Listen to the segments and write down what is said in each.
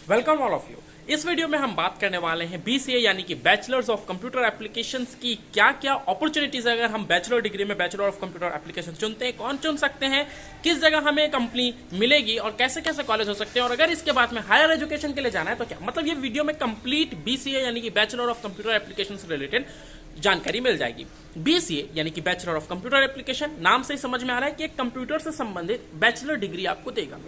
Welcome all of you. इस video में हम बात करने वाले हैं बीसीए यानी कि बैचलर्स ऑफ कंप्यूटर एप्लीकेशंस की क्या क्या अपॉर्चुनिटीज अगर हम बैचलर डिग्री में बैचलर ऑफ कंप्यूटर एप्लीकेशन चुनते हैं, कौन चुन सकते हैं, किस जगह हमें कंपनी मिलेगी और कैसे कैसे कॉलेज हो सकते हैं, और अगर इसके बाद में हायर एजुकेशन के लिए जाना है तो क्या। मतलब ये वीडियो में कंप्लीट बीसीए यानी कि बैचलर ऑफ कंप्यूटर एप्लीकेशन से रिलेटेड जानकारी मिल जाएगी। बीसीए यानी कि बैचलर ऑफ कंप्यूटर एप्लीकेशन, नाम से ही समझ में आ रहा है कि एक कंप्यूटर से संबंधित बैचलर डिग्री आपको देगा।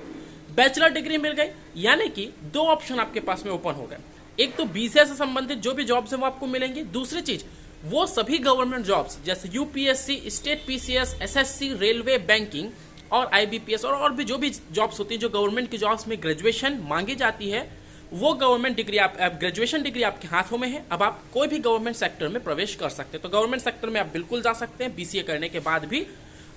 बैचलर डिग्री मिल गई यानी कि दो ऑप्शन आपके पास में ओपन हो गए। एक तो बीसीए से संबंधित जो भी जॉब्स है वो आपको मिलेंगी, दूसरी चीज वो सभी गवर्नमेंट जॉब्स जैसे UPSC, state PCS, SSC, railway, banking और आईबीपीएस और भी जो भी जॉब्स होती है जो गवर्नमेंट की जॉब्स में ग्रेजुएशन मांगी जाती है, वो गवर्नमेंट डिग्री आप ग्रेजुएशन डिग्री आपके हाथों में है। अब आप कोई भी गवर्नमेंट सेक्टर में प्रवेश कर सकते हैं, तो गवर्नमेंट सेक्टर में आप बिल्कुल जा सकते हैं बीसीए करने के बाद भी।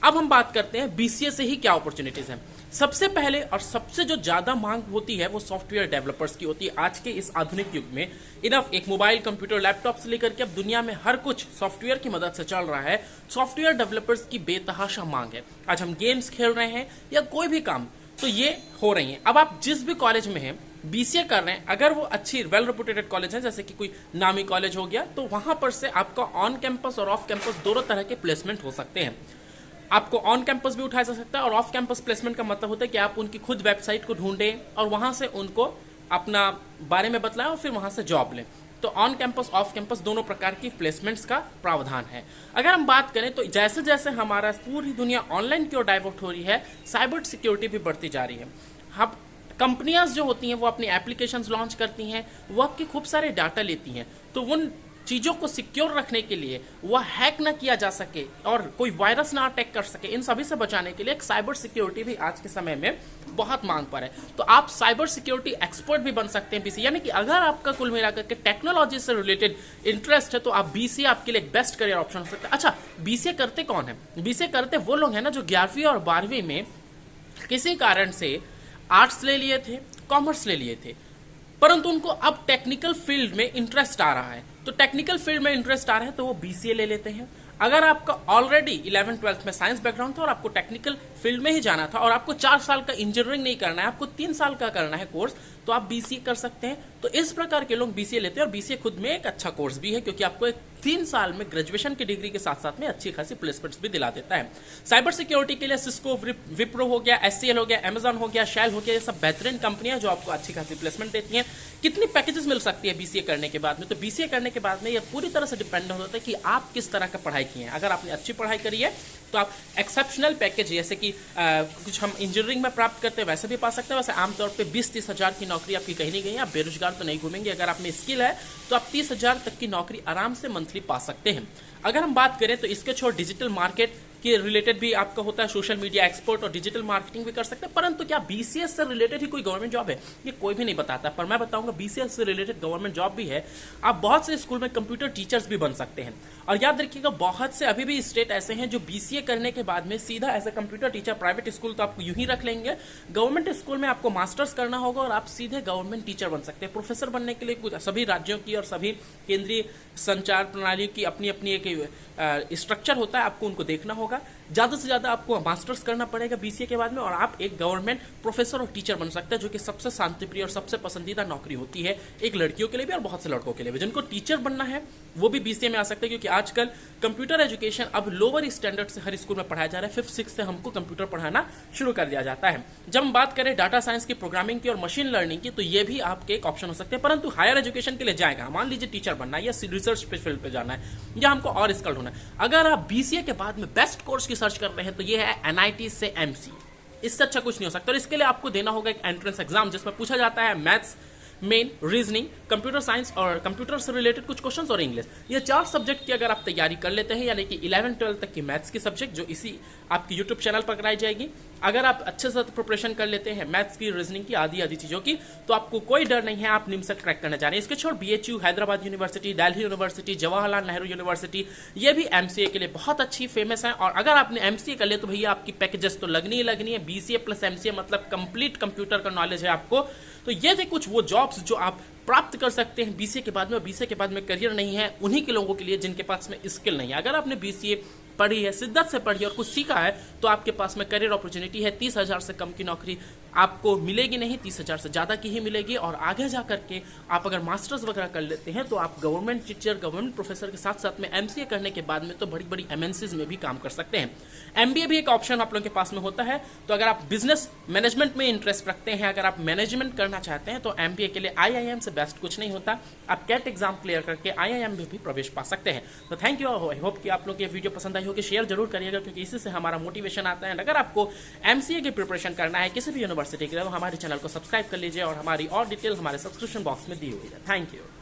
अब हम बात करते हैं बीसीए से ही क्या अपॉर्चुनिटीज हैं। सबसे पहले और सबसे जो ज्यादा मांग होती है वो सॉफ्टवेयर डेवलपर्स की होती है। आज के इस आधुनिक युग में इनफ एक मोबाइल, कंप्यूटर, लैपटॉप से लेकर के अब दुनिया में हर कुछ सॉफ्टवेयर की मदद से चल रहा है। सॉफ्टवेयर डेवलपर्स की बेतहाशा मांग है। आज हम गेम्स खेल रहे हैं या कोई भी काम, तो ये हो रही है। अब आप जिस भी कॉलेज में हैं, बीसीए कर रहे हैं, अगर वो अच्छी वेल रेपुटेटेड कॉलेज है जैसे कि कोई नामी कॉलेज हो गया, तो वहां पर से आपका ऑन कैंपस और ऑफ कैंपस दोनों तरह के प्लेसमेंट हो सकते हैं। आपको ऑन कैंपस भी उठाया जा सकता है और ऑफ कैंपस प्लेसमेंट का मतलब होता है कि आप उनकी खुद वेबसाइट को ढूंढें और वहां से उनको अपना बारे में बतलाएं और फिर वहां से जॉब लें। तो ऑन कैंपस ऑफ कैंपस दोनों प्रकार की प्लेसमेंट्स का प्रावधान है। अगर हम बात करें तो जैसे जैसे हमारा पूरी दुनिया ऑनलाइन की ओर डाइवर्ट हो रही है, साइबर सिक्योरिटी भी बढ़ती जा रही है। हम कंपनियां जो होती हैं वो अपनी एप्लीकेशंस लॉन्च करती हैं, वो आपके खूब सारे डाटा लेती हैं, तो उन चीजों को सिक्योर रखने के लिए, वह हैक ना किया जा सके और कोई वायरस ना अटैक कर सके, इन सभी से बचाने के लिए एक साइबर सिक्योरिटी भी आज के समय में बहुत मांग पर है। तो आप साइबर सिक्योरिटी एक्सपर्ट भी बन सकते हैं बीसीए, यानी कि अगर आपका कुल मिलाकर के टेक्नोलॉजी से रिलेटेड इंटरेस्ट है तो आप बीसीए आपके लिए एक बेस्ट करियर ऑप्शन हो सकता है। अच्छा, बीसीए करते कौन है? बीसीए करते वो लोग हैं ना जो 11वीं और 12वीं में किसी कारण से आर्ट्स ले लिए थे, कॉमर्स ले लिए थे, परंतु उनको अब टेक्निकल फील्ड में इंटरेस्ट आ रहा है। तो टेक्निकल फील्ड में इंटरेस्ट आ रहा है तो वो बीसीए ले लेते हैं। अगर आपका ऑलरेडी 11th-12th में साइंस बैकग्राउंड था और आपको टेक्निकल फील्ड में ही जाना था और आपको 4 साल का इंजीनियरिंग नहीं करना है, आपको 3 साल का करना है कोर्स, तो आप बीसीए कर सकते हैं। तो इस प्रकार के लोग बीसीए लेते हैं और बीसीए खुद में एक अच्छा कोर्स भी है क्योंकि आपको एक 3 साल में ग्रेजुएशन की डिग्री के साथ साथ में अच्छी खासी प्लेसमेंट्स भी दिला देता है। साइबर सिक्योरिटी के लिए सिस्को, विप्रो हो गया, एचसीएल हो गया, अमेजॉन हो गया, शेल हो गया, ये सब बेहतरीन कंपनियां जो आपको अच्छी खासी प्लेसमेंट देती हैं। कितनी पैकेजेस मिल सकती है बीसीए करने के बाद में? तो बीसीए करने के बाद में ये पूरी तरह से डिपेंड होता है कि आप किस तरह का पढ़ाई किए हैं। अगर आपने अच्छी पढ़ाई करी है तो आप एक्सेप्शनल पैकेज जैसे कि कुछ हम इंजीनियरिंग में प्राप्त करते हैं वैसे भी पा सकते हैं। वैसे आमतौर पे 20-30 हजार की नौकरी आपकी कहीं नहीं गई, आप बेरोजगार तो नहीं घूमेंगे। अगर आप में स्किल है तो आप 30 हजार तक की नौकरी आराम से मंथली पा सकते हैं। अगर हम बात करें तो इसके छोड़ डिजिटल मार्केट के रिलेटेड भी आपका होता है, सोशल मीडिया एक्सपर्ट और डिजिटल मार्केटिंग भी कर सकते हैं। परंतु क्या बीसीएस से रिलेटेड ही कोई गवर्नमेंट जॉब है? ये कोई भी नहीं बताता, पर मैं बताऊंगा बीसीएस से रिलेटेड गवर्नमेंट जॉब भी है। आप बहुत से स्कूल में कंप्यूटर टीचर्स भी बन सकते हैं। और याद रखिएगा, बहुत से अभी भी स्टेट ऐसे हैं जो बीसीए करने के बाद में सीधा as a computer teacher, private school तो आपको यूं ही रख लेंगे, गवर्नमेंट स्कूल में आपको मास्टर्स करना होगा और आप सीधे गवर्नमेंट टीचर बन सकते हैं। प्रोफेसर बनने के लिए सभी राज्यों की और सभी केंद्रीय संचार प्रणाली की अपनी अपनी एक स्ट्रक्चर होता है, आपको उनको देखना होगा। ज्यादा से ज्यादा आपको मास्टर्स करना पड़ेगा बीसीए के बाद में और आप एक गवर्नमेंट प्रोफेसर और टीचर बन सकते हैं, जो कि सबसे शांतिप्रिय और सबसे पसंदीदा नौकरी होती है, एक लड़कियों के लिए भी और बहुत से लड़कों के लिए भी। जिनको टीचर बनना है वो भी बीसीए में आ सकते हैं, क्योंकि आजकल कंप्यूटर एजुकेशन अब लोअर स्टैंडर्ड से हर स्कूल में पढ़ाया जा रहा है। 5th-6th से हमको कंप्यूटर पढ़ाना शुरू कर दिया जाता है। जब हम बात करें डाटा साइंस की, प्रोग्रामिंग की और मशीन लर्निंग की, तो ये भी आपके एक ऑप्शन हो सकते हैं। परंतु हायर एजुकेशन के लिए जाएगा, मान लीजिए टीचर बनना है या रिसर्च फील्ड पे जाना है या हमको और स्किल्ड होना है, अगर आप बीसीए के बाद में बेस्ट कोर्स की सर्च कर रहे हैं तो ये है एनआईटी से एमसी। इससे अच्छा कुछ नहीं हो सकता। और इसके लिए आपको देना होगा एक एंट्रेंस एग्जाम जिसमें पूछा जाता है maths, main, reasoning, computer science और कंप्यूटर से रिलेटेड कुछ क्वेश्चंस और इंग्लिश। ये 4 सब्जेक्ट की अगर आप तैयारी कर लेते हैं, यानी कि 11-12 तक की मैथ्स की सब्जेक्ट जो इसी आपकी यूट्यूब चैनल पर कराई जाएगी, अगर आप अच्छे से प्रिपरेशन कर लेते हैं मैथ्स की, रीजनिंग की, आदि चीजों की, तो आपको कोई डर नहीं है, आप निम्स क्रैक करने जा रहे हैं। इसके छोड़ BHU, Hyderabad university, Delhi university, Jawaharlal Nehru university, ये भी एमसीए के लिए बहुत अच्छी फेमस है। और अगर आपने एमसीए कर लिया तो भैया आपकी पैकेजेस तो लगनी ही लगनी है। बीसीए प्लस एमसीए मतलब कंप्लीट कंप्यूटर का नॉलेज है आपको। तो ये थे कुछ वो जॉब्स जो आप प्राप्त कर सकते हैं बीसीए के बाद में। बीसीए के बाद में करियर नहीं है उन्हीं के लोगों के लिए जिनके पास में स्किल नहीं है। अगर आपने बीसीए पढ़ी है, शिद्दत से पढ़ी और कुछ सीखा है, तो आपके पास में करियर अपॉर्चुनिटी है। 30,000 से कम की नौकरी आपको मिलेगी नहीं, 30,000 से ज़्यादा की ही मिलेगी। और आगे जा करके आप अगर मास्टर्स वगैरह कर लेते हैं तो आप गवर्नमेंट टीचर, गवर्नमेंट प्रोफेसर के साथ साथ में एमसीए करने के बाद में तो बड़ी बड़ी एमएनसीज में भी काम कर सकते हैं। एमबीए भी एक ऑप्शन आप लोगों के पास में होता है। तो अगर आप बिजनेस मैनेजमेंट में इंटरेस्ट रखते हैं, अगर आप मैनेजमेंट करना चाहते हैं, तो एमबीए के लिए आईआईएम से बेस्ट कुछ नहीं होता। आप कैट एग्जाम क्लियर करके आईआईएम में भी प्रवेश पा सकते हैं। तो थैंक यू। आई होप कि आप लोग ये वीडियो पसंद आई होगी। शेयर जरूर करिएगा, क्योंकि इसी से हमारा मोटिवेशन आता है। अगर आपको एमसीए की प्रिपरेशन करना है किसी भी यूनिवर्सिटी के लिए, तो हमारे चैनल को सब्सक्राइब कर लीजिए और हमारी और डिटेल हमारे सब्सक्रिप्शन बॉक्स में दी हुई है। Thank you.